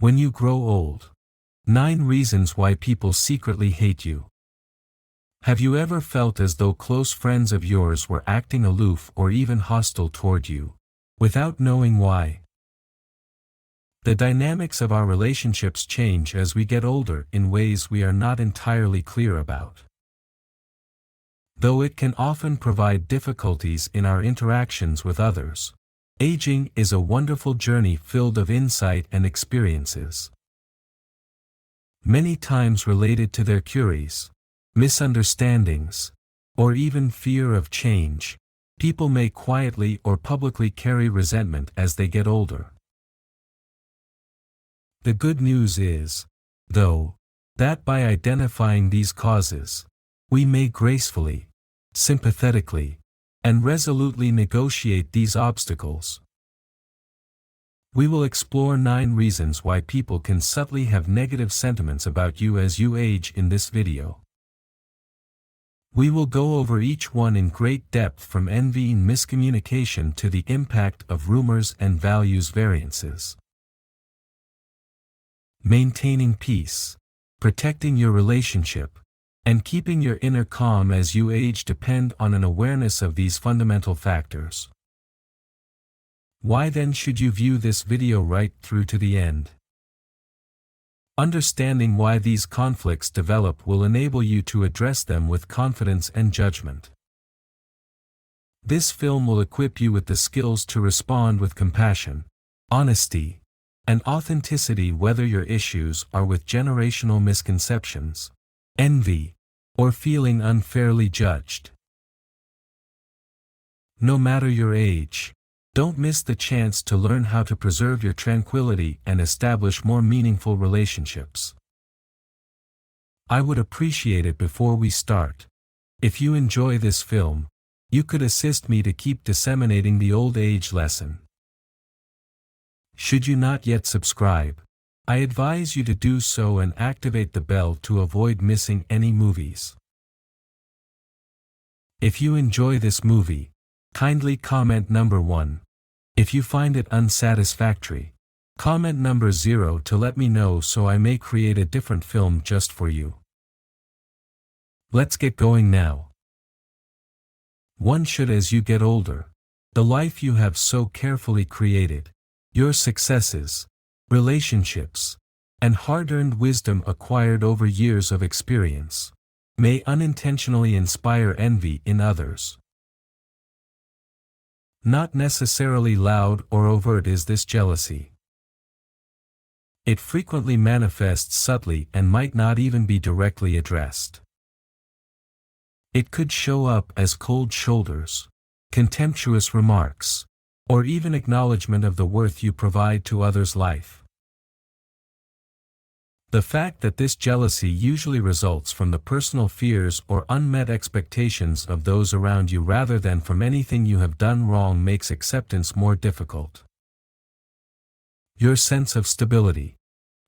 When you grow old. 9 reasons why people secretly hate you. Have you ever felt as though close friends of yours were acting aloof or even hostile toward you, without knowing why? The dynamics of our relationships change as we get older in ways we are not entirely clear about. Though it can often provide difficulties in our interactions with others, aging is a wonderful journey filled of insight and experiences. Many times related to their queries, misunderstandings, or even fear of change, people may quietly or publicly carry resentment as they get older. The good news is, though, that by identifying these causes, we may gracefully, sympathetically, and resolutely negotiate these obstacles. We will explore 9 reasons why people can subtly have negative sentiments about you as you age in this video. We will go over each one in great depth, from envy and miscommunication to the impact of rumors and values variances. Maintaining peace, protecting your relationship, and keeping your inner calm as you age depend on an awareness of these fundamental factors. Why then should you view this video right through to the end? Understanding why these conflicts develop will enable you to address them with confidence and judgment. This film will equip you with the skills to respond with compassion, honesty, and authenticity, whether your issues are with generational misconceptions, envy, or feeling unfairly judged. No matter your age, don't miss the chance to learn how to preserve your tranquility and establish more meaningful relationships. I would appreciate it before we start. If you enjoy this film, you could assist me to keep disseminating the old age lesson. Should you not yet subscribe, I advise you to do so and activate the bell to avoid missing any movies. If you enjoy this movie, kindly comment number 1. If you find it unsatisfactory, comment number 0 to let me know so I may create a different film just for you. Let's get going now. 1 should. As you get older, the life you have so carefully created, your successes, relationships, and hard-earned wisdom acquired over years of experience, may unintentionally inspire envy in others. Not necessarily loud or overt is this jealousy. It frequently manifests subtly and might not even be directly addressed. It could show up as cold shoulders, contemptuous remarks, or even acknowledgement of the worth you provide to others' life. The fact that this jealousy usually results from the personal fears or unmet expectations of those around you rather than from anything you have done wrong makes acceptance more difficult. Your sense of stability,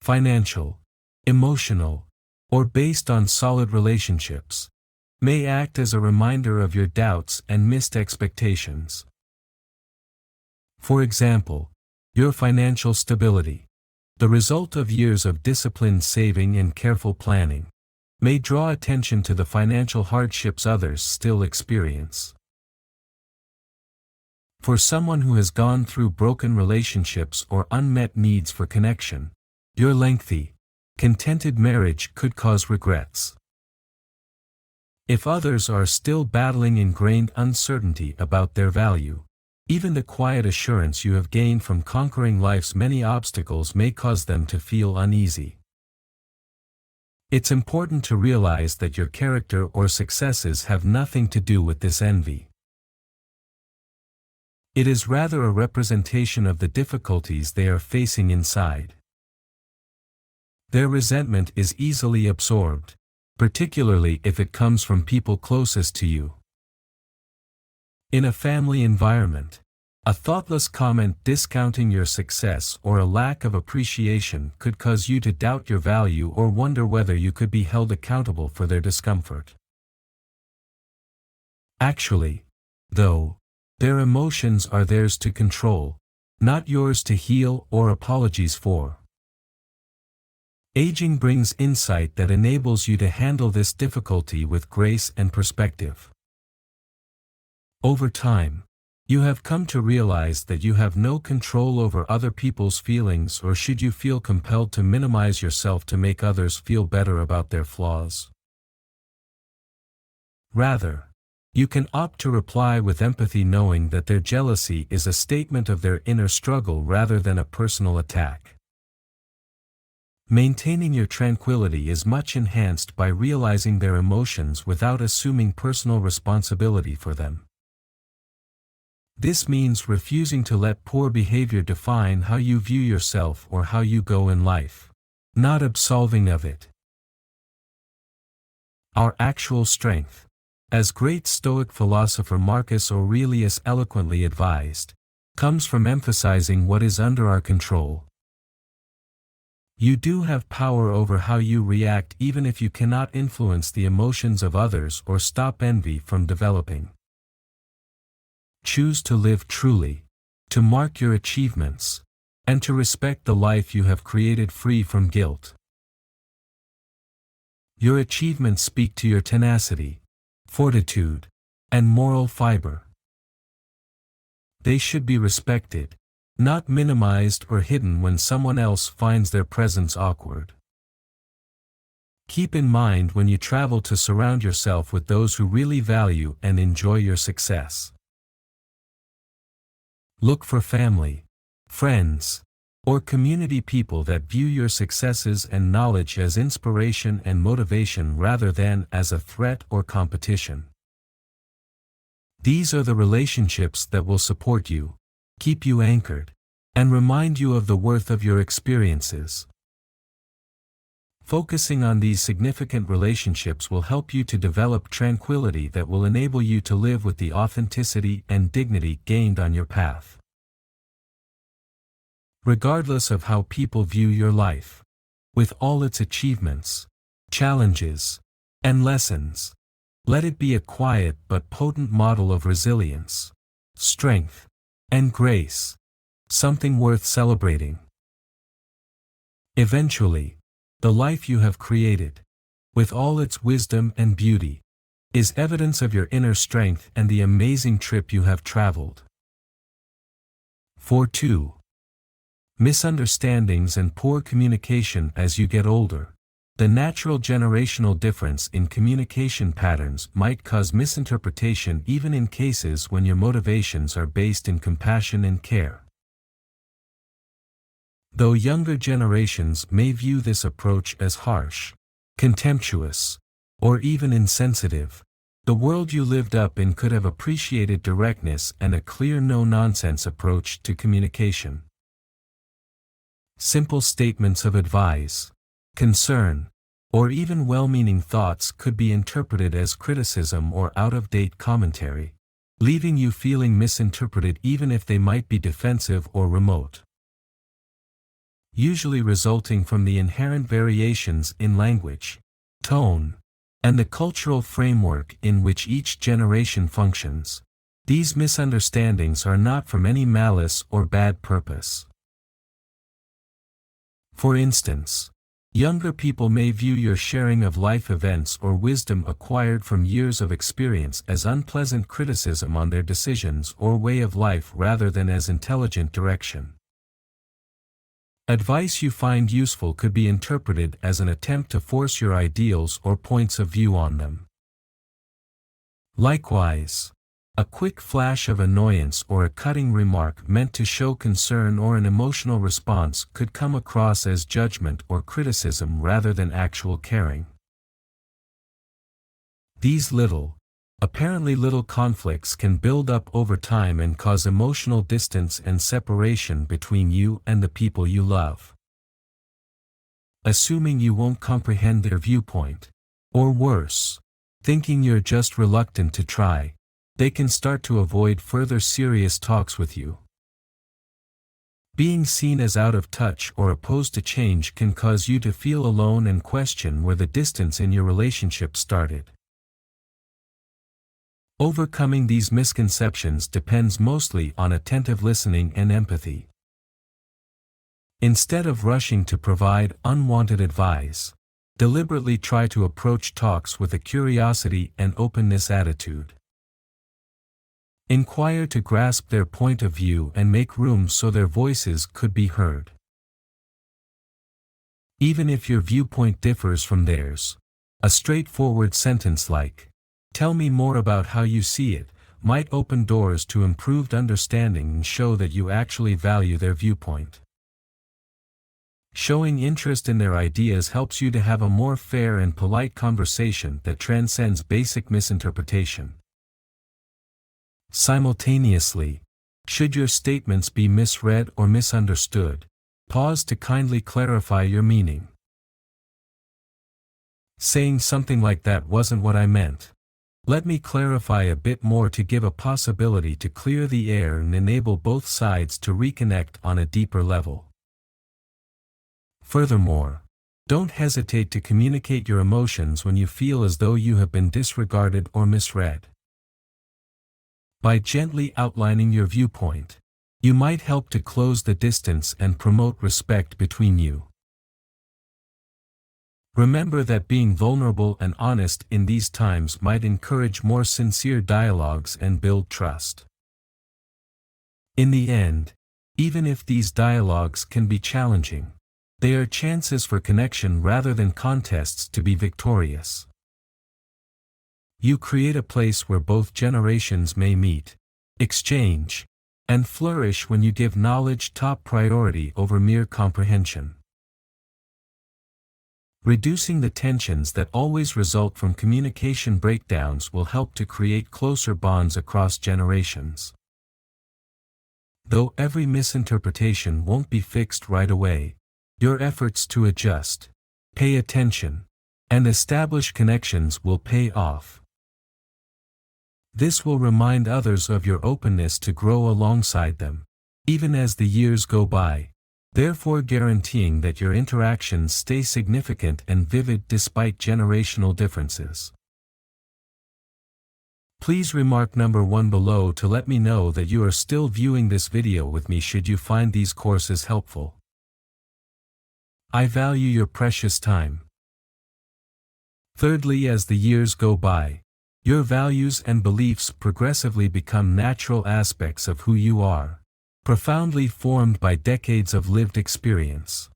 financial, emotional, or based on solid relationships, may act as a reminder of your doubts and missed expectations. For example, your financial stability, the result of years of disciplined saving and careful planning, may draw attention to the financial hardships others still experience. For someone who has gone through broken relationships or unmet needs for connection, your lengthy, contented marriage could cause regrets. If others are still battling ingrained uncertainty about their value, even the quiet assurance you have gained from conquering life's many obstacles may cause them to feel uneasy. It's important to realize that your character or successes have nothing to do with this envy. It is rather a representation of the difficulties they are facing inside. Their resentment is easily absorbed, particularly if it comes from people closest to you. In a family environment, a thoughtless comment discounting your success or a lack of appreciation could cause you to doubt your value or wonder whether you could be held accountable for their discomfort. Actually, though, their emotions are theirs to control, not yours to heal or apologize for. Aging brings insight that enables you to handle this difficulty with grace and perspective. Over time, you have come to realize that you have no control over other people's feelings, or should you feel compelled to minimize yourself to make others feel better about their flaws. Rather, you can opt to reply with empathy, knowing that their jealousy is a statement of their inner struggle rather than a personal attack. Maintaining your tranquility is much enhanced by realizing their emotions without assuming personal responsibility for them. This means refusing to let poor behavior define how you view yourself or how you go in life, not absolving of it. Our actual strength, as great Stoic philosopher Marcus Aurelius eloquently advised, comes from emphasizing what is under our control. You do have power over how you react, even if you cannot influence the emotions of others or stop envy from developing. Choose to live truly, to mark your achievements, and to respect the life you have created free from guilt. Your achievements speak to your tenacity, fortitude, and moral fiber. They should be respected, not minimized or hidden when someone else finds their presence awkward. Keep in mind when you travel to surround yourself with those who really value and enjoy your success. Look for family, friends, or community people that view your successes and knowledge as inspiration and motivation rather than as a threat or competition. These are the relationships that will support you, keep you anchored, and remind you of the worth of your experiences. Focusing on these significant relationships will help you to develop tranquility that will enable you to live with the authenticity and dignity gained on your path. Regardless of how people view your life, with all its achievements, challenges, and lessons, let it be a quiet but potent model of resilience, strength, and grace, something worth celebrating. Eventually, the life you have created, with all its wisdom and beauty, is evidence of your inner strength and the amazing trip you have traveled. 4.2. Misunderstandings and poor communication. As you get older, the natural generational difference in communication patterns might cause misinterpretation, even in cases when your motivations are based in compassion and care. Though younger generations may view this approach as harsh, contemptuous, or even insensitive, the world you lived up in could have appreciated directness and a clear no-nonsense approach to communication. Simple statements of advice, concern, or even well-meaning thoughts could be interpreted as criticism or out-of-date commentary, leaving you feeling misinterpreted even if they might be defensive or remote. Usually resulting from the inherent variations in language, tone, and the cultural framework in which each generation functions, these misunderstandings are not from any malice or bad purpose. For instance, younger people may view your sharing of life events or wisdom acquired from years of experience as unpleasant criticism on their decisions or way of life rather than as intelligent direction. Advice you find useful could be interpreted as an attempt to force your ideals or points of view on them. Likewise, a quick flash of annoyance or a cutting remark meant to show concern or an emotional response could come across as judgment or criticism rather than actual caring. These apparently little conflicts can build up over time and cause emotional distance and separation between you and the people you love. Assuming you won't comprehend their viewpoint, or worse, thinking you're just reluctant to try, they can start to avoid further serious talks with you. Being seen as out of touch or opposed to change can cause you to feel alone and question where the distance in your relationship started. Overcoming these misconceptions depends mostly on attentive listening and empathy. Instead of rushing to provide unwanted advice, deliberately try to approach talks with a curiosity and openness attitude. Inquire to grasp their point of view and make room so their voices could be heard. Even if your viewpoint differs from theirs, a straightforward sentence like, "Tell me more about how you see it," might open doors to improved understanding and show that you actually value their viewpoint. Showing interest in their ideas helps you to have a more fair and polite conversation that transcends basic misinterpretation. Simultaneously, should your statements be misread or misunderstood, pause to kindly clarify your meaning. Saying something like "That wasn't what I meant. Let me clarify a bit more," to give a possibility to clear the air and enable both sides to reconnect on a deeper level. Furthermore, don't hesitate to communicate your emotions when you feel as though you have been disregarded or misread. By gently outlining your viewpoint, you might help to close the distance and promote respect between you. Remember that being vulnerable and honest in these times might encourage more sincere dialogues and build trust. In the end, even if these dialogues can be challenging, they are chances for connection rather than contests to be victorious. You create a place where both generations may meet, exchange, and flourish when you give knowledge top priority over mere comprehension. Reducing the tensions that always result from communication breakdowns will help to create closer bonds across generations. Though every misinterpretation won't be fixed right away, your efforts to adjust, pay attention, and establish connections will pay off. This will remind others of your openness to grow alongside them, even as the years go by, therefore guaranteeing that your interactions stay significant and vivid despite generational differences. Please remark number 1 below to let me know that you are still viewing this video with me should you find these courses helpful. I value your precious time. Thirdly, as the years go by, your values and beliefs progressively become natural aspects of who you are, profoundly formed by decades of lived experience.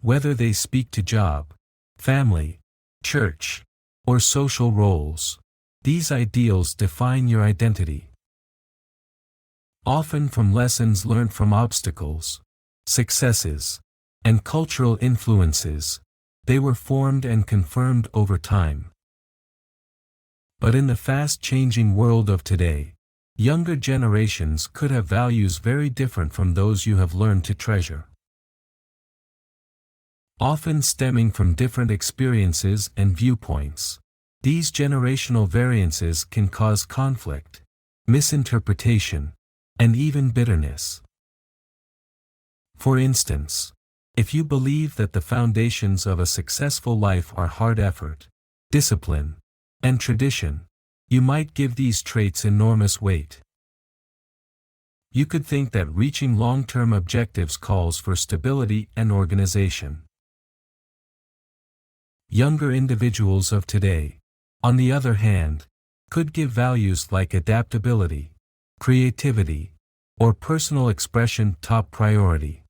Whether they speak to job, family, church, or social roles, these ideals define your identity. Often from lessons learned from obstacles, successes, and cultural influences, they were formed and confirmed over time. But in the fast-changing world of today, younger generations could have values very different from those you have learned to treasure. Often stemming from different experiences and viewpoints, these generational variances can cause conflict, misinterpretation, and even bitterness. For instance, if you believe that the foundations of a successful life are hard effort, discipline, and tradition, you might give these traits enormous weight. You could think that reaching long-term objectives calls for stability and organization. Younger individuals of today, on the other hand, could give values like adaptability, creativity, or personal expression top priority.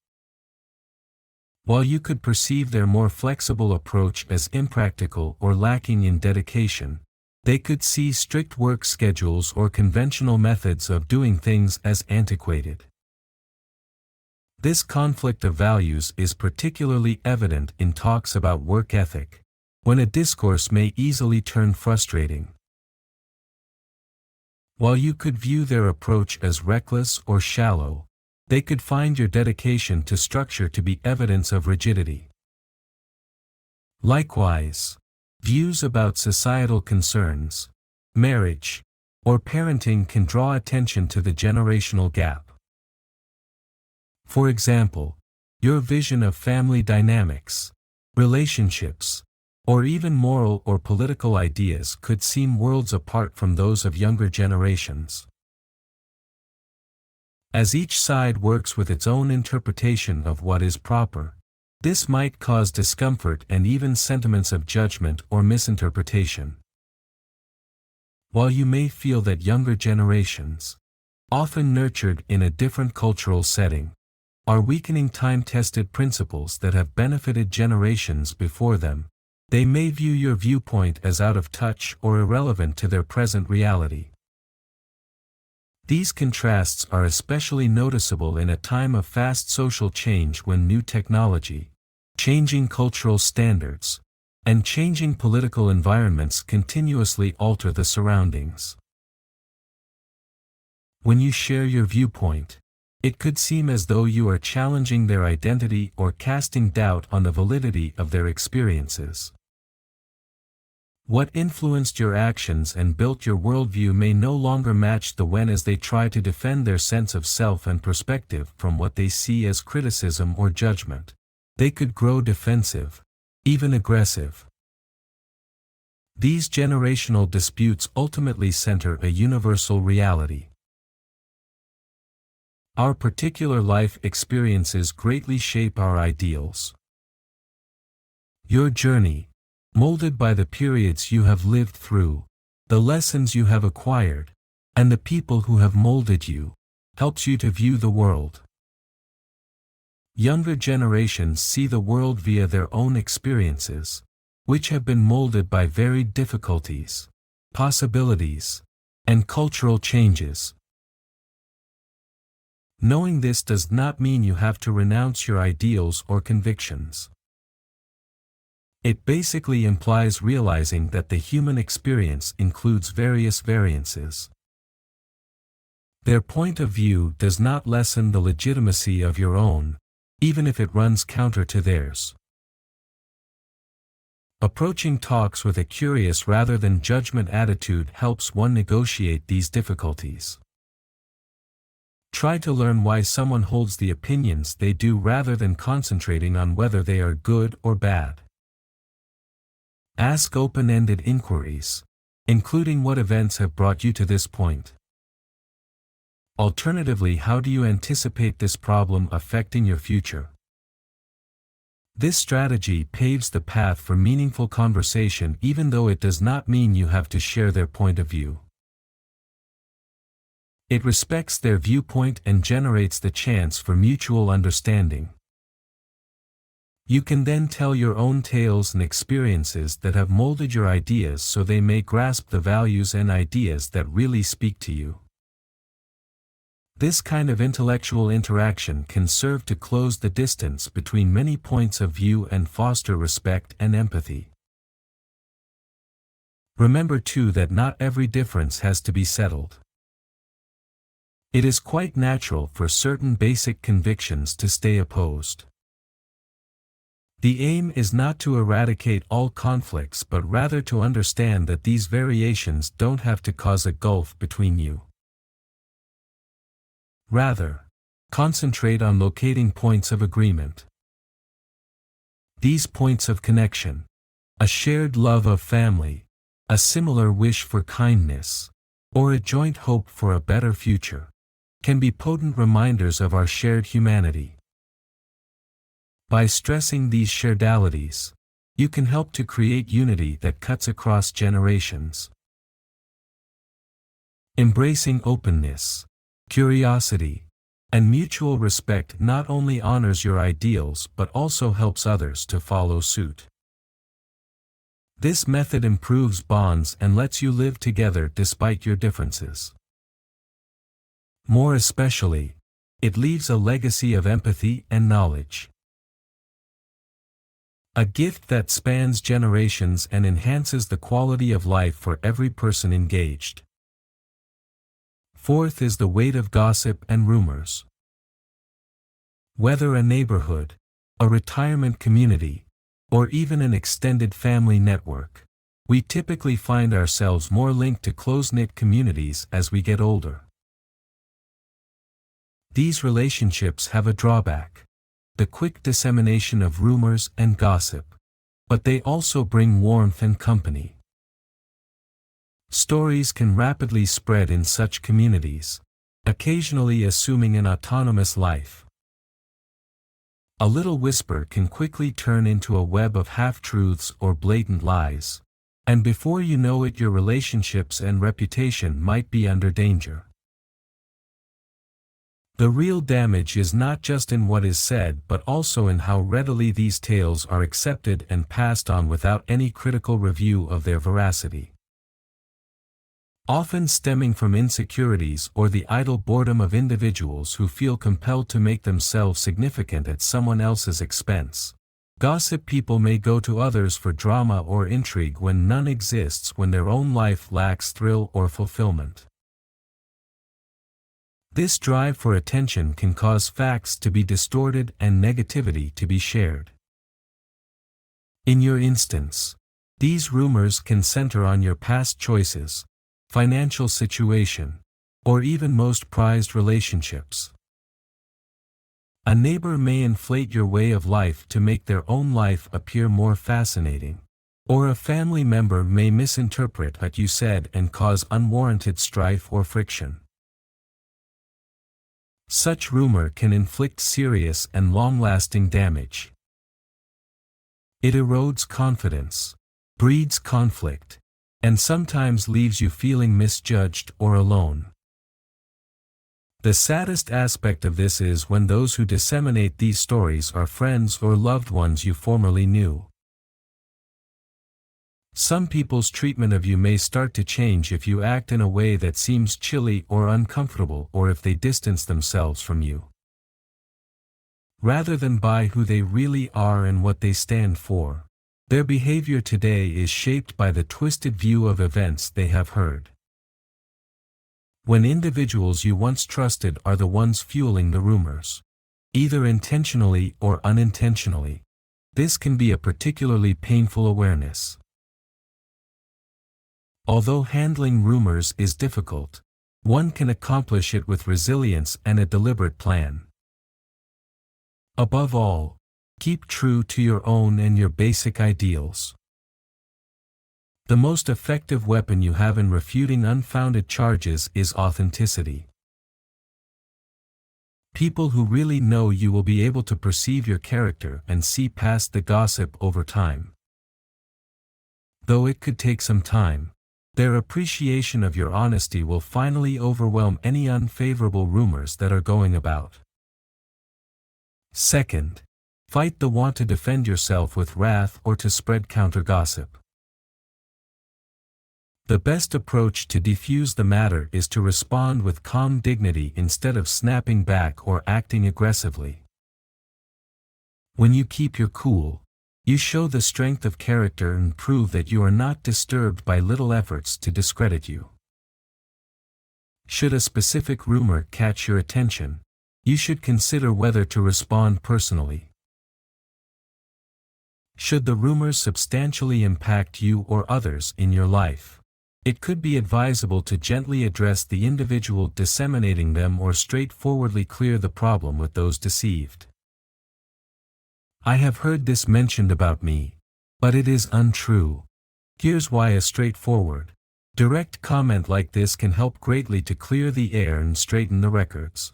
While you could perceive their more flexible approach as impractical or lacking in dedication, they could see strict work schedules or conventional methods of doing things as antiquated. This conflict of values is particularly evident in talks about work ethic, when a discourse may easily turn frustrating. While you could view their approach as reckless or shallow, they could find your dedication to structure to be evidence of rigidity. Likewise, views about societal concerns, marriage, or parenting can draw attention to the generational gap. For example, your vision of family dynamics, relationships, or even moral or political ideas could seem worlds apart from those of younger generations. As each side works with its own interpretation of what is proper, this might cause discomfort and even sentiments of judgment or misinterpretation. While you may feel that younger generations, often nurtured in a different cultural setting, are weakening time-tested principles that have benefited generations before them, they may view your viewpoint as out of touch or irrelevant to their present reality. These contrasts are especially noticeable in a time of fast social change when new technology, changing cultural standards, and changing political environments continuously alter the surroundings. When you share your viewpoint, it could seem as though you are challenging their identity or casting doubt on the validity of their experiences. What influenced your actions and built your worldview may no longer match the when as they try to defend their sense of self and perspective from what they see as criticism or judgment. They could grow defensive, even aggressive. These generational disputes ultimately center a universal reality. Our particular life experiences greatly shape our ideals. Your journey, molded by the periods you have lived through, the lessons you have acquired, and the people who have molded you, helps you to view the world. Younger generations see the world via their own experiences, which have been molded by varied difficulties, possibilities, and cultural changes. Knowing this does not mean you have to renounce your ideals or convictions. It basically implies realizing that the human experience includes various variances. Their point of view does not lessen the legitimacy of your own, even if it runs counter to theirs. Approaching talks with a curious rather than judgment attitude helps one negotiate these difficulties. Try to learn why someone holds the opinions they do rather than concentrating on whether they are good or bad. Ask open-ended inquiries, including what events have brought you to this point. Alternatively, how do you anticipate this problem affecting your future? This strategy paves the path for meaningful conversation even though it does not mean you have to share their point of view. It respects their viewpoint and generates the chance for mutual understanding. You can then tell your own tales and experiences that have molded your ideas so they may grasp the values and ideas that really speak to you. This kind of intellectual interaction can serve to close the distance between many points of view and foster respect and empathy. Remember too that not every difference has to be settled. It is quite natural for certain basic convictions to stay opposed. The aim is not to eradicate all conflicts but rather to understand that these variations don't have to cause a gulf between you. Rather, concentrate on locating points of agreement. These points of connection, a shared love of family, a similar wish for kindness, or a joint hope for a better future, can be potent reminders of our shared humanity. By stressing these sharedalities, you can help to create unity that cuts across generations. Embracing openness, curiosity, and mutual respect not only honors your ideals but also helps others to follow suit. This method improves bonds and lets you live together despite your differences. More especially, it leaves a legacy of empathy and knowledge. A gift that spans generations and enhances the quality of life for every person engaged. Fourth is the weight of gossip and rumors. Whether a neighborhood, a retirement community, or even an extended family network, we typically find ourselves more linked to close-knit communities as we get older. These relationships have a drawback: the quick dissemination of rumors and gossip, but they also bring warmth and company. Stories can rapidly spread in such communities, occasionally assuming an autonomous life. A little whisper can quickly turn into a web of half-truths or blatant lies. And before you know it, your relationships and reputation might be under danger. The real damage is not just in what is said but also in how readily these tales are accepted and passed on without any critical review of their veracity. Often stemming from insecurities or the idle boredom of individuals who feel compelled to make themselves significant at someone else's expense. Gossip people may go to others for drama or intrigue when none exists, when their own life lacks thrill or fulfillment. This drive for attention can cause facts to be distorted and negativity to be shared. In your instance, these rumors can center on your past choices, financial situation, or even most prized relationships. A neighbor may inflate your way of life to make their own life appear more fascinating, or a family member may misinterpret what you said and cause unwarranted strife or friction. Such rumor can inflict serious and long-lasting damage. It erodes confidence, breeds conflict, and sometimes leaves you feeling misjudged or alone. The saddest aspect of this is when those who disseminate these stories are friends or loved ones you formerly knew. Some people's treatment of you may start to change if you act in a way that seems chilly or uncomfortable, or if they distance themselves from you, rather than by who they really are and what they stand for. Their behavior today is shaped by the twisted view of events they have heard. When individuals you once trusted are the ones fueling the rumors, either intentionally or unintentionally, this can be a particularly painful awareness. Although handling rumors is difficult, one can accomplish it with resilience and a deliberate plan. Above all, keep true to your own and your basic ideals. The most effective weapon you have in refuting unfounded charges is authenticity. People who really know you will be able to perceive your character and see past the gossip over time. Though it could take some time, their appreciation of your honesty will finally overwhelm any unfavorable rumors that are going about. Second, fight the want to defend yourself with wrath or to spread counter-gossip. The best approach to defuse the matter is to respond with calm dignity instead of snapping back or acting aggressively. When you keep your cool, you show the strength of character and prove that you are not disturbed by little efforts to discredit you. Should a specific rumor catch your attention, you should consider whether to respond personally. Should the rumors substantially impact you or others in your life, it could be advisable to gently address the individual disseminating them or straightforwardly clear the problem with those deceived. I have heard this mentioned about me, but it is untrue. Here's why. A straightforward, direct comment like this can help greatly to clear the air and straighten the records.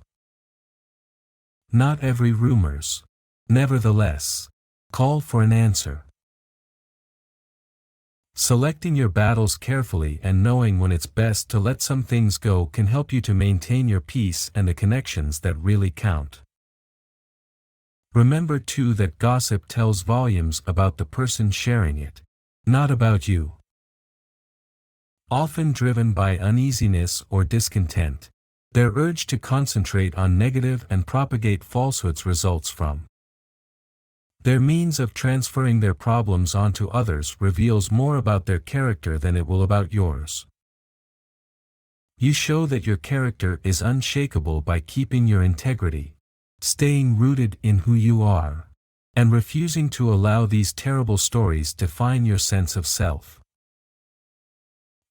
Not every rumors, nevertheless, call for an answer. Selecting your battles carefully and knowing when it's best to let some things go can help you to maintain your peace and the connections that really count. Remember too that gossip tells volumes about the person sharing it, not about you. Often driven by uneasiness or discontent, their urge to concentrate on negative and propagate falsehoods results from their means of transferring their problems onto others reveals more about their character than it will about yours. You show that your character is unshakable by keeping your integrity, staying rooted in who you are, and refusing to allow these terrible stories define your sense of self.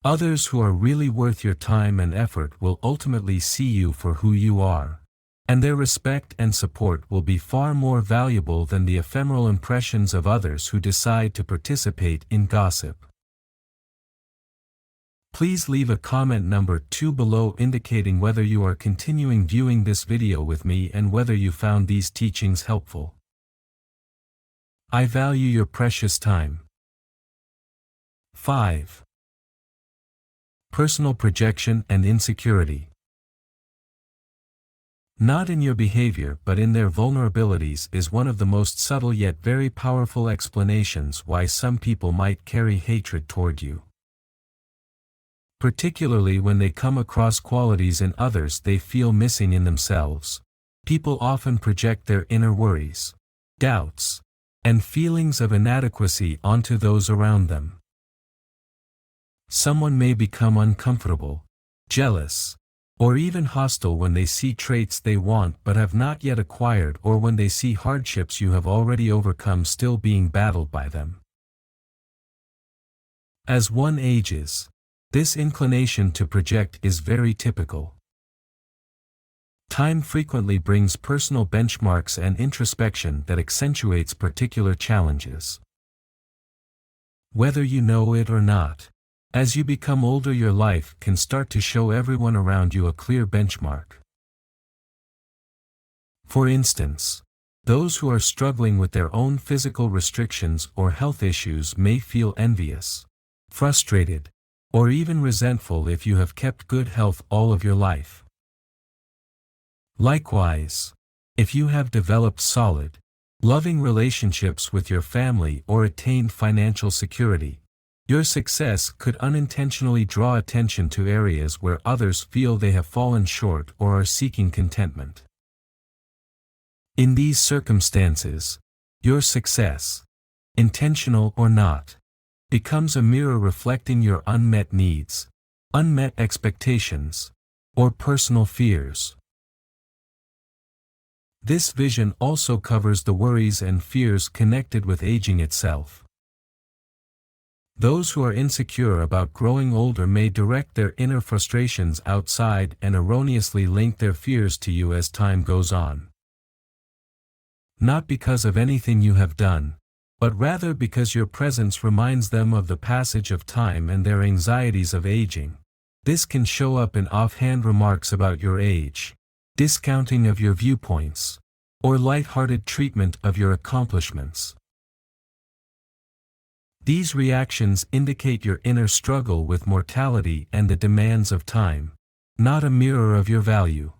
Others who are really worth your time and effort will ultimately see you for who you are, and their respect and support will be far more valuable than the ephemeral impressions of others who decide to participate in gossip. Please leave a comment number 2 below indicating whether you are continuing viewing this video with me and whether you found these teachings helpful. I value your precious time. 5. Personal projection and insecurity. Not in your behavior but in their vulnerabilities is one of the most subtle yet very powerful explanations why some people might carry hatred toward you. Particularly when they come across qualities in others they feel missing in themselves. People often project their inner worries, doubts, and feelings of inadequacy onto those around them. Someone may become uncomfortable, jealous, or even hostile when they see traits they want but have not yet acquired, or when they see hardships you have already overcome still being battled by them. As one ages, this inclination to project is very typical. Time frequently brings personal benchmarks and introspection that accentuates particular challenges. Whether you know it or not, as you become older your life can start to show everyone around you a clear benchmark. For instance, those who are struggling with their own physical restrictions or health issues may feel envious, frustrated, or even resentful if you have kept good health all of your life. Likewise, if you have developed solid, loving relationships with your family or attained financial security, your success could unintentionally draw attention to areas where others feel they have fallen short or are seeking contentment. In these circumstances, your success, intentional or not, becomes a mirror reflecting your unmet needs, unmet expectations, or personal fears. This vision also covers the worries and fears connected with aging itself. Those who are insecure about growing older may direct their inner frustrations outside and erroneously link their fears to you as time goes on. Not because of anything you have done, but rather because your presence reminds them of the passage of time and their anxieties of aging. This can show up in offhand remarks about your age, discounting of your viewpoints, or light-hearted treatment of your accomplishments. These reactions indicate your inner struggle with mortality and the demands of time, not a mirror of your value.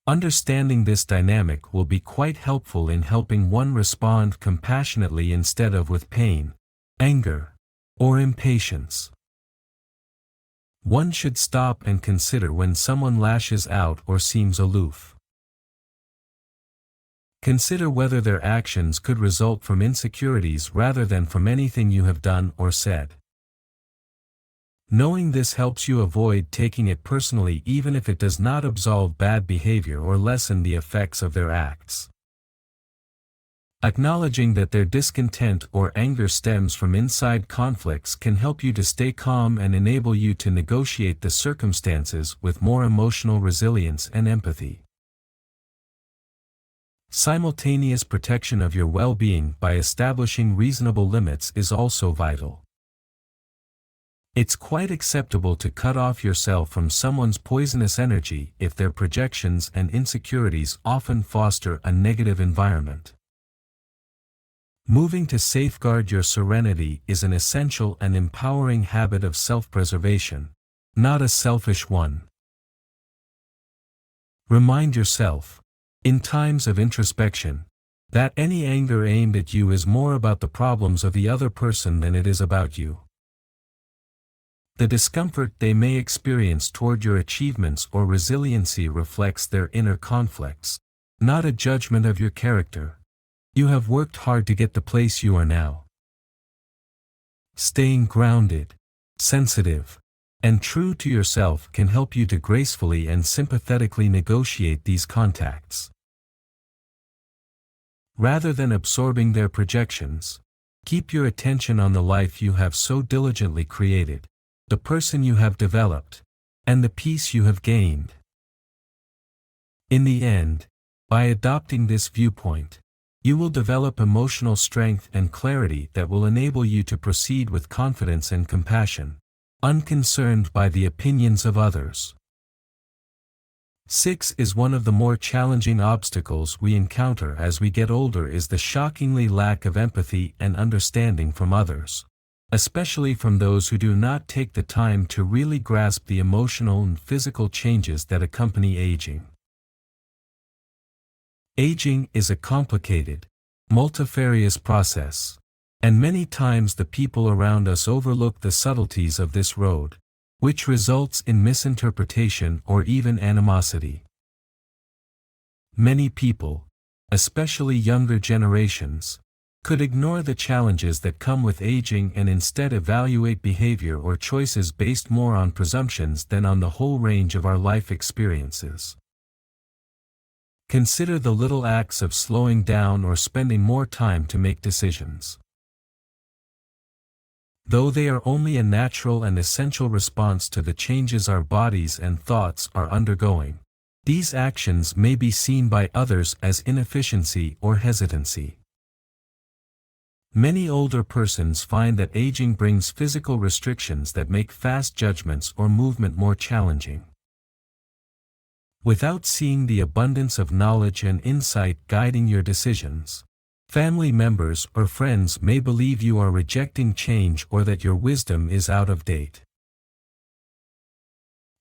Understanding this dynamic will be quite helpful in helping one respond compassionately instead of with pain, anger, or impatience. One should stop and consider when someone lashes out or seems aloof. Consider whether their actions could result from insecurities rather than from anything you have done or said. Knowing this helps you avoid taking it personally even if it does not absolve bad behavior or lessen the effects of their acts. Acknowledging that their discontent or anger stems from inside conflicts can help you to stay calm and enable you to negotiate the circumstances with more emotional resilience and empathy. Simultaneous protection of your well-being by establishing reasonable limits is also vital. It's quite acceptable to cut off yourself from someone's poisonous energy if their projections and insecurities often foster a negative environment. Moving to safeguard your serenity is an essential and empowering habit of self-preservation, not a selfish one. Remind yourself, in times of introspection, that any anger aimed at you is more about the problems of the other person than it is about you. The discomfort they may experience toward your achievements or resiliency reflects their inner conflicts, not a judgment of your character. You have worked hard to get the place you are now. Staying grounded, sensitive, and true to yourself can help you to gracefully and sympathetically negotiate these contacts. Rather than absorbing their projections, keep your attention on the life you have so diligently created, the person you have developed, and the peace you have gained. In the end, by adopting this viewpoint, you will develop emotional strength and clarity that will enable you to proceed with confidence and compassion, unconcerned by the opinions of others. 6 is one of the more challenging obstacles we encounter as we get older is the shockingly lack of empathy and understanding from others, especially from those who do not take the time to really grasp the emotional and physical changes that accompany aging. Aging is a complicated, multifarious process, and many times the people around us overlook the subtleties of this road, which results in misinterpretation or even animosity. Many people, especially younger generations, could ignore the challenges that come with aging and instead evaluate behavior or choices based more on presumptions than on the whole range of our life experiences. Consider the little acts of slowing down or spending more time to make decisions. Though they are only a natural and essential response to the changes our bodies and thoughts are undergoing, these actions may be seen by others as inefficiency or hesitancy. Many older persons find that aging brings physical restrictions that make fast judgments or movement more challenging. Without seeing the abundance of knowledge and insight guiding your decisions, family members or friends may believe you are rejecting change or that your wisdom is out of date.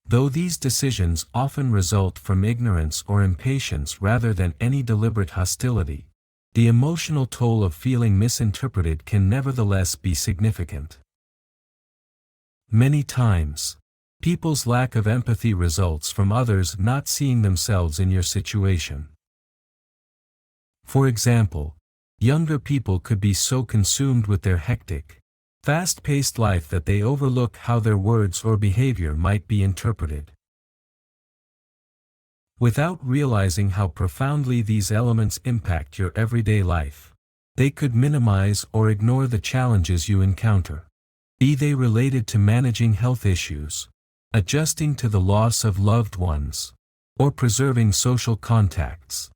Though these decisions often result from ignorance or impatience rather than any deliberate hostility, the emotional toll of feeling misinterpreted can nevertheless be significant. Many times, people's lack of empathy results from others not seeing themselves in your situation. For example, younger people could be so consumed with their hectic, fast-paced life that they overlook how their words or behavior might be interpreted. Without realizing how profoundly these elements impact your everyday life, they could minimize or ignore the challenges you encounter, be they related to managing health issues, adjusting to the loss of loved ones, or preserving social contacts.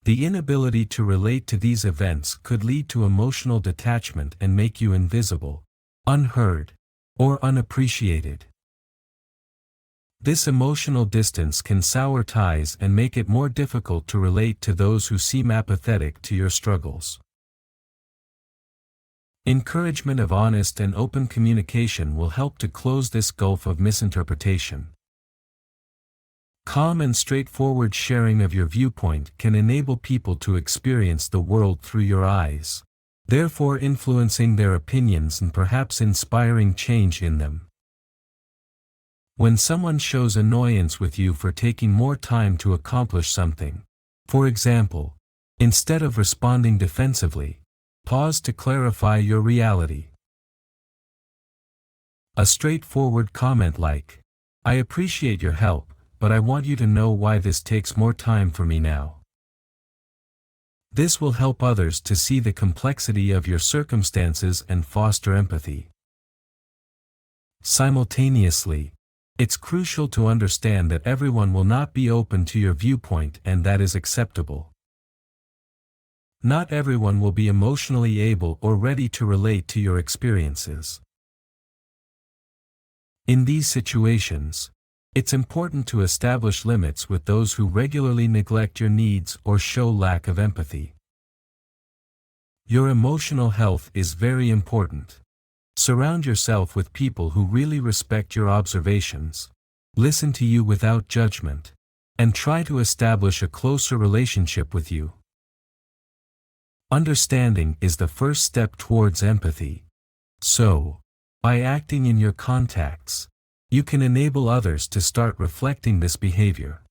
The inability to relate to these events could lead to emotional detachment and make you invisible, unheard, or unappreciated. This emotional distance can sour ties and make it more difficult to relate to those who seem apathetic to your struggles. Encouragement of honest and open communication will help to close this gulf of misinterpretation. Calm and straightforward sharing of your viewpoint can enable people to experience the world through your eyes, therefore influencing their opinions and perhaps inspiring change in them. When someone shows annoyance with you for taking more time to accomplish something, for example, instead of responding defensively, pause to clarify your reality. A straightforward comment like, "I appreciate your help, but I want you to know why this takes more time for me now." This will help others to see the complexity of your circumstances and foster empathy. Simultaneously, it's crucial to understand that everyone will not be open to your viewpoint and that is acceptable. Not everyone will be emotionally able or ready to relate to your experiences. In these situations, it's important to establish limits with those who regularly neglect your needs or show lack of empathy. Your emotional health is very important. Surround yourself with people who really respect your observations, listen to you without judgment, and try to establish a closer relationship with you. Understanding is the first step towards empathy. So, by acting in your contacts, you can enable others to start reflecting this behavior.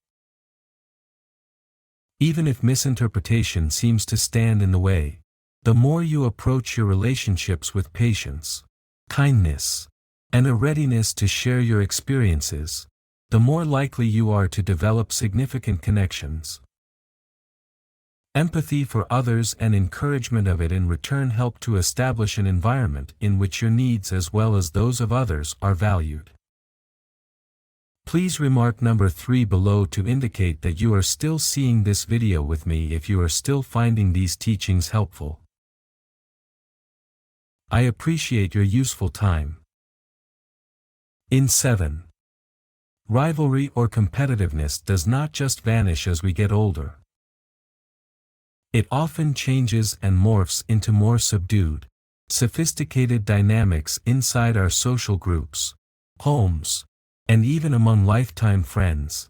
Even if misinterpretation seems to stand in the way, the more you approach your relationships with patience, kindness, and a readiness to share your experiences, the more likely you are to develop significant connections. Empathy for others and encouragement of it in return help to establish an environment in which your needs as well as those of others are valued. Please remark number 3 below to indicate that you are still seeing this video with me if you are still finding these teachings helpful. I appreciate your useful time. In 7. Rivalry or competitiveness does not just vanish as we get older. It often changes and morphs into more subdued, sophisticated dynamics inside our social groups, homes, and even among lifetime friends.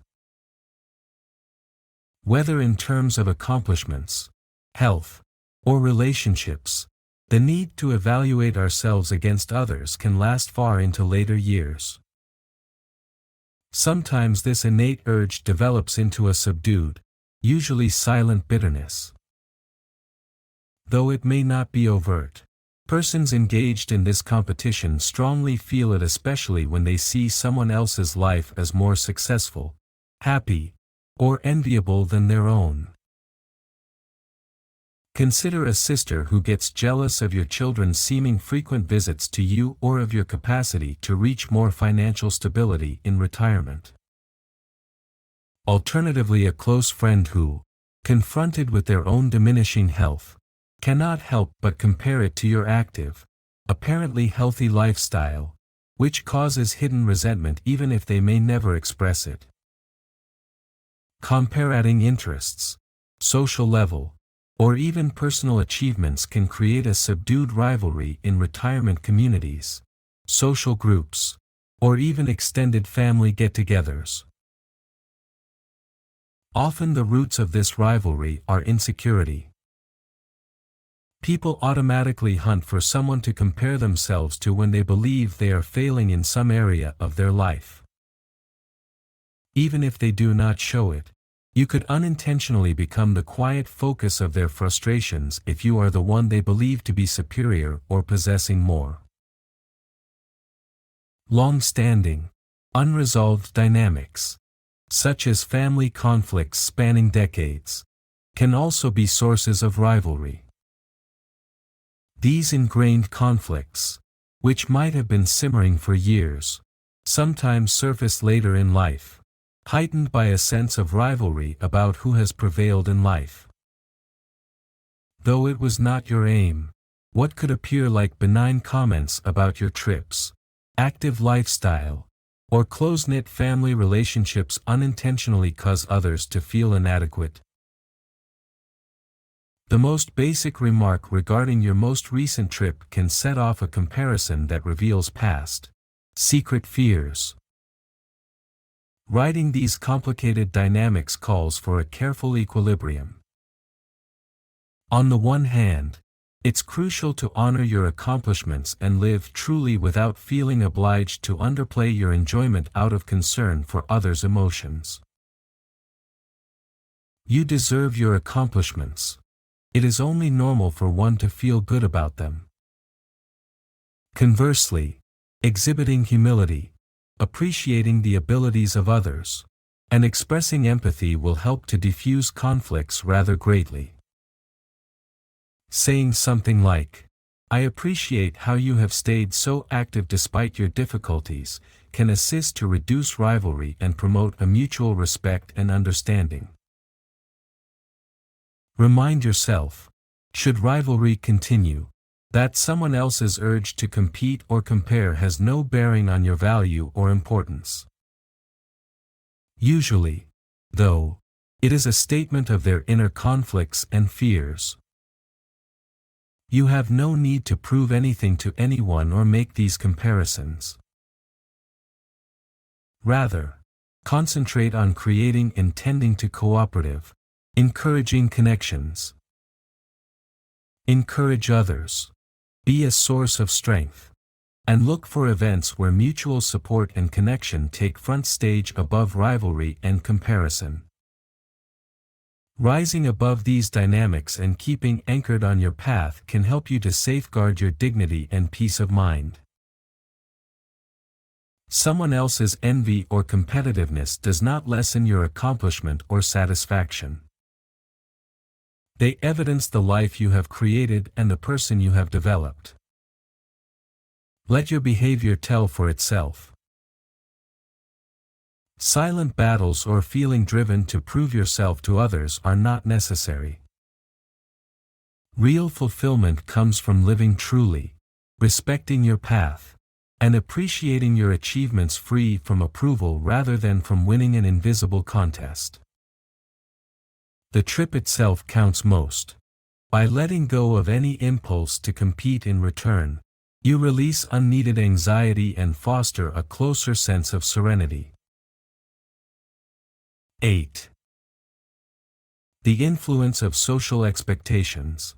Whether in terms of accomplishments, health, or relationships, the need to evaluate ourselves against others can last far into later years. Sometimes this innate urge develops into a subdued, usually silent bitterness. Though it may not be overt, persons engaged in this competition strongly feel it, especially when they see someone else's life as more successful, happy, or enviable than their own. Consider a sister who gets jealous of your children's seeming frequent visits to you or of your capacity to reach more financial stability in retirement. Alternatively, a close friend who, confronted with their own diminishing health, cannot help but compare it to your active, apparently healthy lifestyle, which causes hidden resentment even if they may never express it. Comparing interests, social level, or even personal achievements can create a subdued rivalry in retirement communities, social groups, or even extended family get-togethers. Often the roots of this rivalry are insecurity. People automatically hunt for someone to compare themselves to when they believe they are failing in some area of their life. Even if they do not show it, you could unintentionally become the quiet focus of their frustrations if you are the one they believe to be superior or possessing more. Long-standing, unresolved dynamics, such as family conflicts spanning decades, can also be sources of rivalry. These ingrained conflicts, which might have been simmering for years, sometimes surface later in life, heightened by a sense of rivalry about who has prevailed in life. Though it was not your aim, what could appear like benign comments about your trips, active lifestyle, or close-knit family relationships unintentionally cause others to feel inadequate. The most basic remark regarding your most recent trip can set off a comparison that reveals past, secret fears. Writing these complicated dynamics calls for a careful equilibrium. On the one hand, it's crucial to honor your accomplishments and live truly without feeling obliged to underplay your enjoyment out of concern for others' emotions. You deserve your accomplishments. It is only normal for one to feel good about them. Conversely, exhibiting humility, appreciating the abilities of others, and expressing empathy will help to diffuse conflicts rather greatly. Saying something like, "I appreciate how you have stayed so active despite your difficulties," can assist to reduce rivalry and promote a mutual respect and understanding. Remind yourself, should rivalry continue, that someone else's urge to compete or compare has no bearing on your value or importance. Usually, though, it is a statement of their inner conflicts and fears. You have no need to prove anything to anyone or make these comparisons. Rather, concentrate on creating and tending to cooperative, encouraging connections. Encourage others. Be a source of strength. And look for events where mutual support and connection take front stage above rivalry and comparison. Rising above these dynamics and keeping anchored on your path can help you to safeguard your dignity and peace of mind. Someone else's envy or competitiveness does not lessen your accomplishment or satisfaction. They evidence the life you have created and the person you have developed. Let your behavior tell for itself. Silent battles or feeling driven to prove yourself to others are not necessary. Real fulfillment comes from living truly, respecting your path, and appreciating your achievements free from approval rather than from winning an invisible contest. The trip itself counts most. By letting go of any impulse to compete in return, you release unneeded anxiety and foster a closer sense of serenity. 8. The influence of social expectations.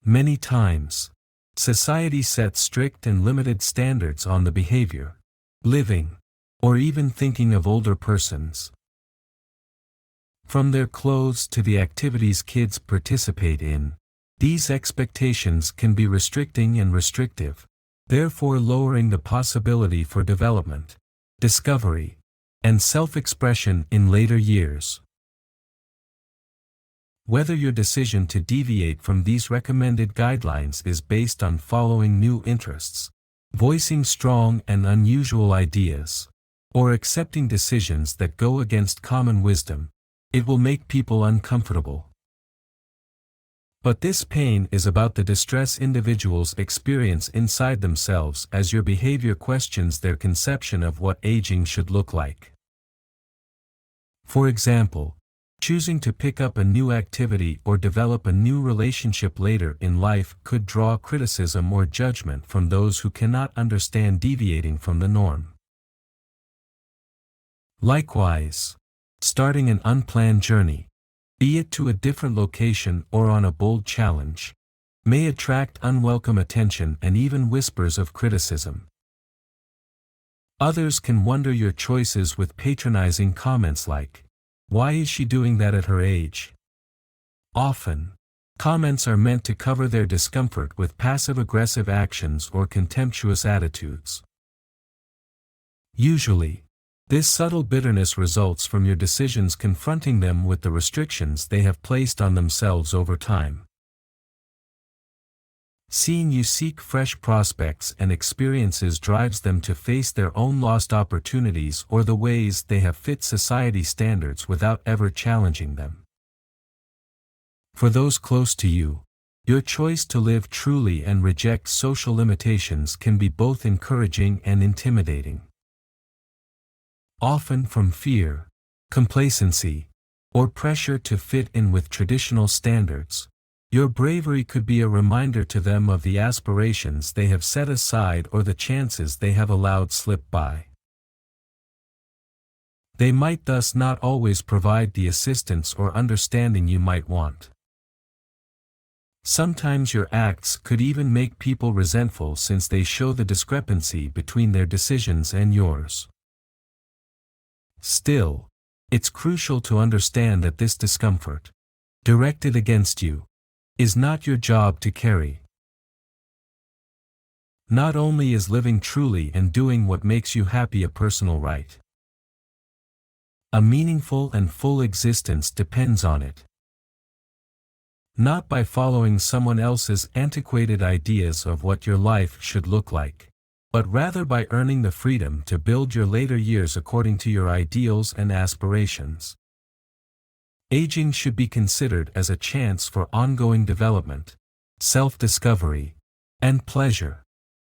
Many times, society sets strict and limited standards on the behavior, living, or even thinking of older persons. From their clothes to the activities kids participate in, these expectations can be restricting and restrictive, therefore lowering the possibility for development, discovery, and self-expression in later years. Whether your decision to deviate from these recommended guidelines is based on following new interests, voicing strong and unusual ideas, or accepting decisions that go against common wisdom, it will make people uncomfortable. But this pain is about the distress individuals experience inside themselves as your behavior questions their conception of what aging should look like. For example, choosing to pick up a new activity or develop a new relationship later in life could draw criticism or judgment from those who cannot understand deviating from the norm. Likewise, starting an unplanned journey, be it to a different location or on a bold challenge, may attract unwelcome attention and even whispers of criticism. Others can wonder your choices with patronizing comments like, "Why is she doing that at her age?" Often, comments are meant to cover their discomfort with passive-aggressive actions or contemptuous attitudes. Usually, this subtle bitterness results from your decisions confronting them with the restrictions they have placed on themselves over time. Seeing you seek fresh prospects and experiences drives them to face their own lost opportunities or the ways they have fit society standards without ever challenging them. For those close to you, your choice to live truly and reject social limitations can be both encouraging and intimidating. Often from fear, complacency, or pressure to fit in with traditional standards, your bravery could be a reminder to them of the aspirations they have set aside or the chances they have allowed slip by. They might thus not always provide the assistance or understanding you might want. Sometimes your acts could even make people resentful since they show the discrepancy between their decisions and yours. Still, it's crucial to understand that this discomfort, directed against you, is not your job to carry. Not only is living truly and doing what makes you happy a personal right, a meaningful and full existence depends on it. Not by following someone else's antiquated ideas of what your life should look like, but rather by earning the freedom to build your later years according to your ideals and aspirations. Aging should be considered as a chance for ongoing development, self-discovery, and pleasure,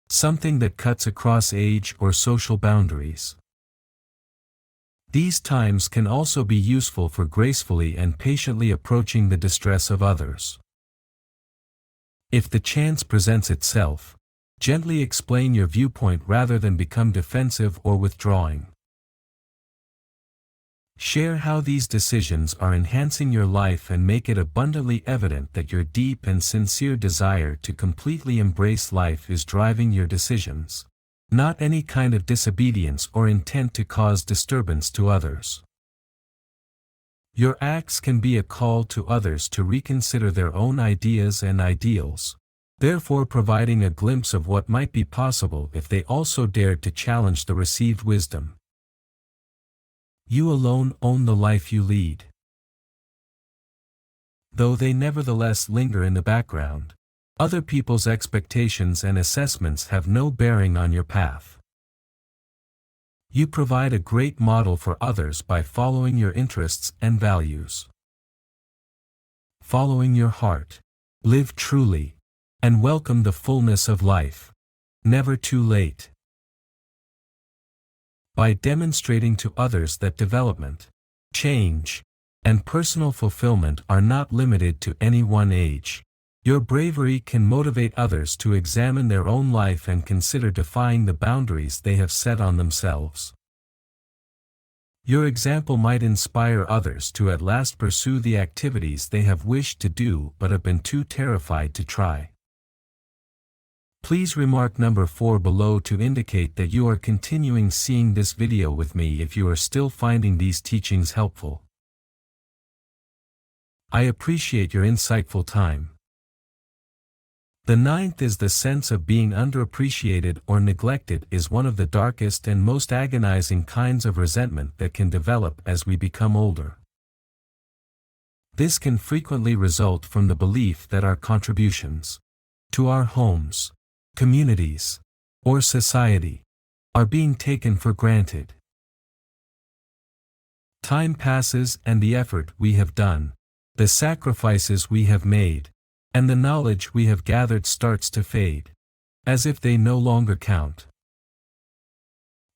something that cuts across age or social boundaries. These times can also be useful for gracefully and patiently approaching the distress of others. If the chance presents itself, gently explain your viewpoint rather than become defensive or withdrawing. Share how these decisions are enhancing your life and make it abundantly evident that your deep and sincere desire to completely embrace life is driving your decisions, not any kind of disobedience or intent to cause disturbance to others. Your acts can be a call to others to reconsider their own ideas and ideals, therefore providing a glimpse of what might be possible if they also dared to challenge the received wisdom. You alone own the life you lead. Though they nevertheless linger in the background, other people's expectations and assessments have no bearing on your path. You provide a great model for others by following your interests and values. Following your heart, live truly, and welcome the fullness of life. Never too late. By demonstrating to others that development, change, and personal fulfillment are not limited to any one age, your bravery can motivate others to examine their own life and consider defying the boundaries they have set on themselves. Your example might inspire others to at last pursue the activities they have wished to do but have been too terrified to try. Please remark number 4 below to indicate that you are continuing seeing this video with me if you are still finding these teachings helpful. I appreciate your insightful time. The 9th is the sense of being underappreciated or neglected is one of the darkest and most agonizing kinds of resentment that can develop as we become older. This can frequently result from the belief that our contributions to our homes, communities, or society are being taken for granted. Time passes and the effort we have done, the sacrifices we have made, and the knowledge we have gathered starts to fade, as if they no longer count.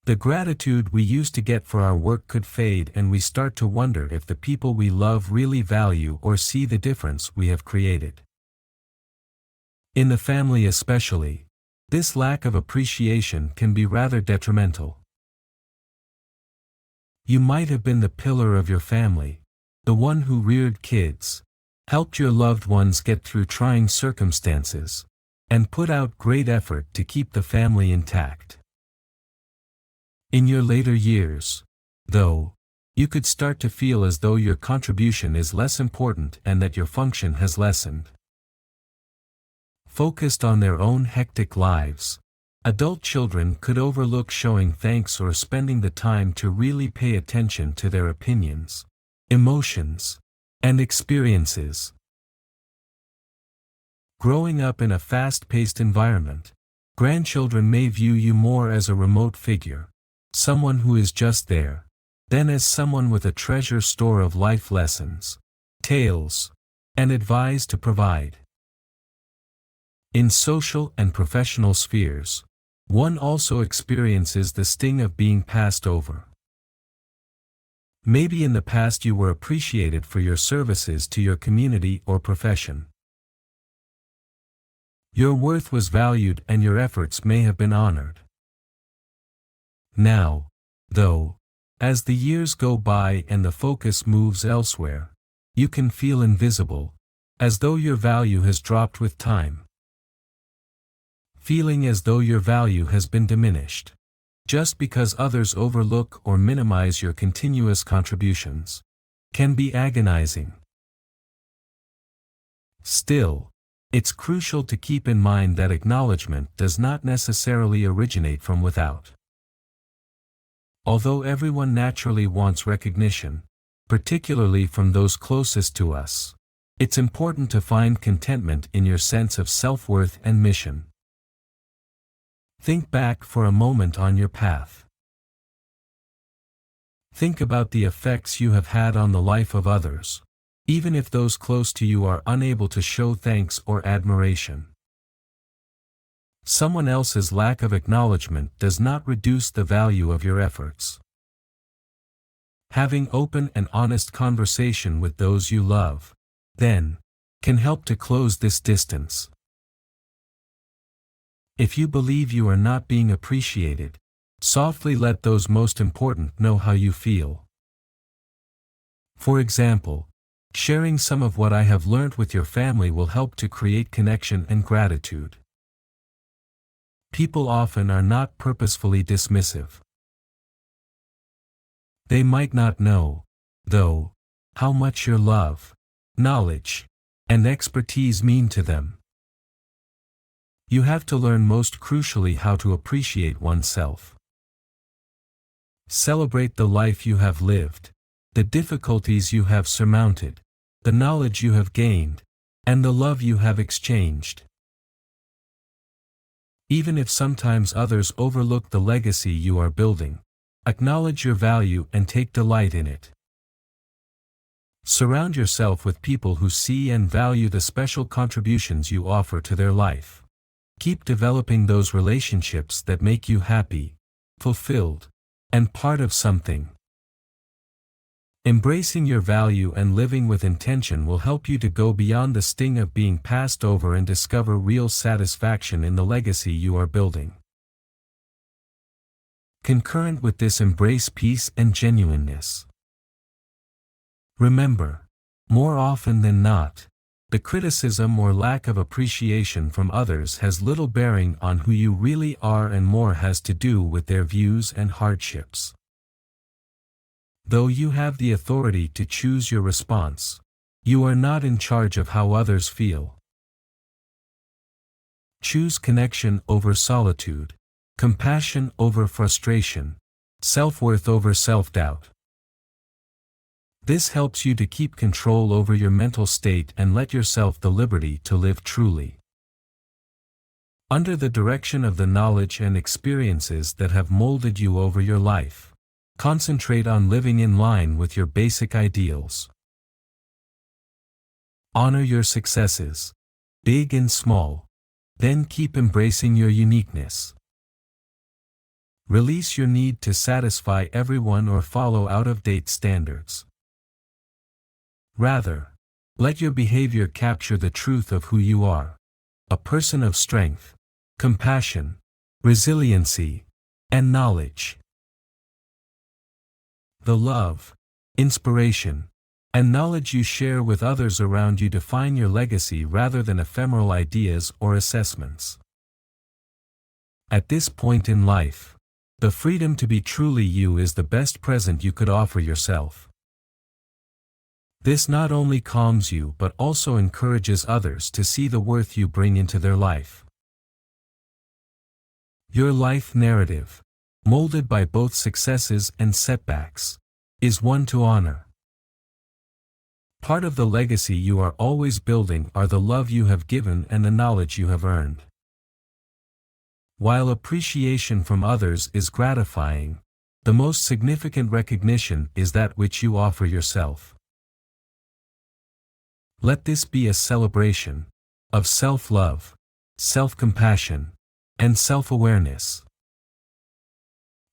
The gratitude we used to get for our work could fade and we start to wonder if the people we love really value or see the difference we have created. In the family especially, this lack of appreciation can be rather detrimental. You might have been the pillar of your family, the one who reared kids, helped your loved ones get through trying circumstances, and put out great effort to keep the family intact. In your later years, though, you could start to feel as though your contribution is less important and that your function has lessened. Focused on their own hectic lives, adult children could overlook showing thanks or spending the time to really pay attention to their opinions, emotions, and experiences. Growing up in a fast-paced environment, grandchildren may view you more as a remote figure, someone who is just there, than as someone with a treasure store of life lessons, tales, and advice to provide. In social and professional spheres, one also experiences the sting of being passed over. Maybe in the past you were appreciated for your services to your community or profession. Your worth was valued and your efforts may have been honored. Now, though, as the years go by and the focus moves elsewhere, you can feel invisible, as though your value has dropped with time. Feeling as though your value has been diminished, just because others overlook or minimize your continuous contributions, can be agonizing. Still, it's crucial to keep in mind that acknowledgement does not necessarily originate from without. Although everyone naturally wants recognition, particularly from those closest to us, it's important to find contentment in your sense of self-worth and mission. Think back for a moment on your path. Think about the effects you have had on the life of others, even if those close to you are unable to show thanks or admiration. Someone else's lack of acknowledgement does not reduce the value of your efforts. Having open and honest conversation with those you love, then, can help to close this distance. If you believe you are not being appreciated, softly let those most important know how you feel. For example, sharing some of what I have learned with your family will help to create connection and gratitude. People often are not purposefully dismissive. They might not know, though, how much your love, knowledge, and expertise mean to them. You have to learn most crucially how to appreciate oneself. Celebrate the life you have lived, the difficulties you have surmounted, the knowledge you have gained, and the love you have exchanged. Even if sometimes others overlook the legacy you are building, acknowledge your value and take delight in it. Surround yourself with people who see and value the special contributions you offer to their life. Keep developing those relationships that make you happy, fulfilled, and part of something. Embracing your value and living with intention will help you to go beyond the sting of being passed over and discover real satisfaction in the legacy you are building. Concurrent with this, embrace peace and genuineness. Remember, more often than not, the criticism or lack of appreciation from others has little bearing on who you really are and more has to do with their views and hardships. Though you have the authority to choose your response, you are not in charge of how others feel. Choose connection over solitude, compassion over frustration, self-worth over self-doubt. This helps you to keep control over your mental state and let yourself the liberty to live truly. Under the direction of the knowledge and experiences that have molded you over your life, concentrate on living in line with your basic ideals. Honor your successes, big and small, then keep embracing your uniqueness. Release your need to satisfy everyone or follow out-of-date standards. Rather, let your behavior capture the truth of who you are, a person of strength, compassion, resiliency, and knowledge. The love, inspiration, and knowledge you share with others around you define your legacy rather than ephemeral ideas or assessments. At this point in life, the freedom to be truly you is the best present you could offer yourself. This not only calms you but also encourages others to see the worth you bring into their life. Your life narrative, molded by both successes and setbacks, is one to honor. Part of the legacy you are always building are the love you have given and the knowledge you have earned. While appreciation from others is gratifying, the most significant recognition is that which you offer yourself. Let this be a celebration of self-love, self-compassion, and self-awareness.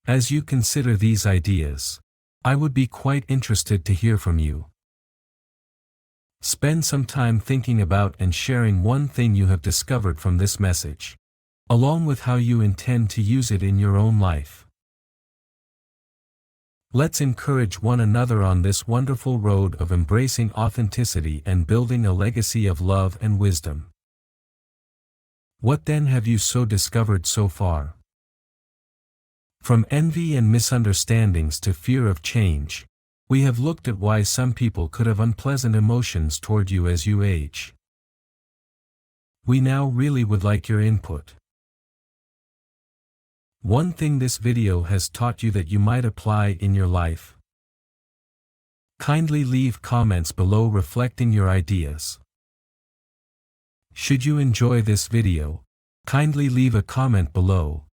As you consider these ideas, I would be quite interested to hear from you. Spend some time thinking about and sharing one thing you have discovered from this message, along with how you intend to use it in your own life. Let's encourage one another on this wonderful road of embracing authenticity and building a legacy of love and wisdom. What then have you discovered so far? From envy and misunderstandings to fear of change, we have looked at why some people could have unpleasant emotions toward you as you age. We now really would like your input. One thing this video has taught you that you might apply in your life. Kindly leave comments below reflecting your ideas. Should you enjoy this video, kindly leave a comment below.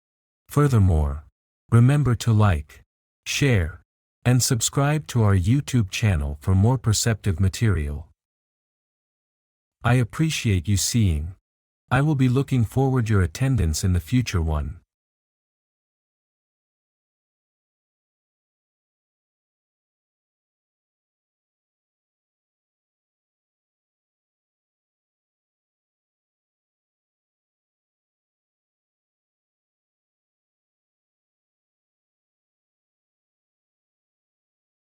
Furthermore, remember to like, share, and subscribe to our YouTube channel for more perceptive material. I appreciate you seeing. I will be looking forward your attendance in the future one.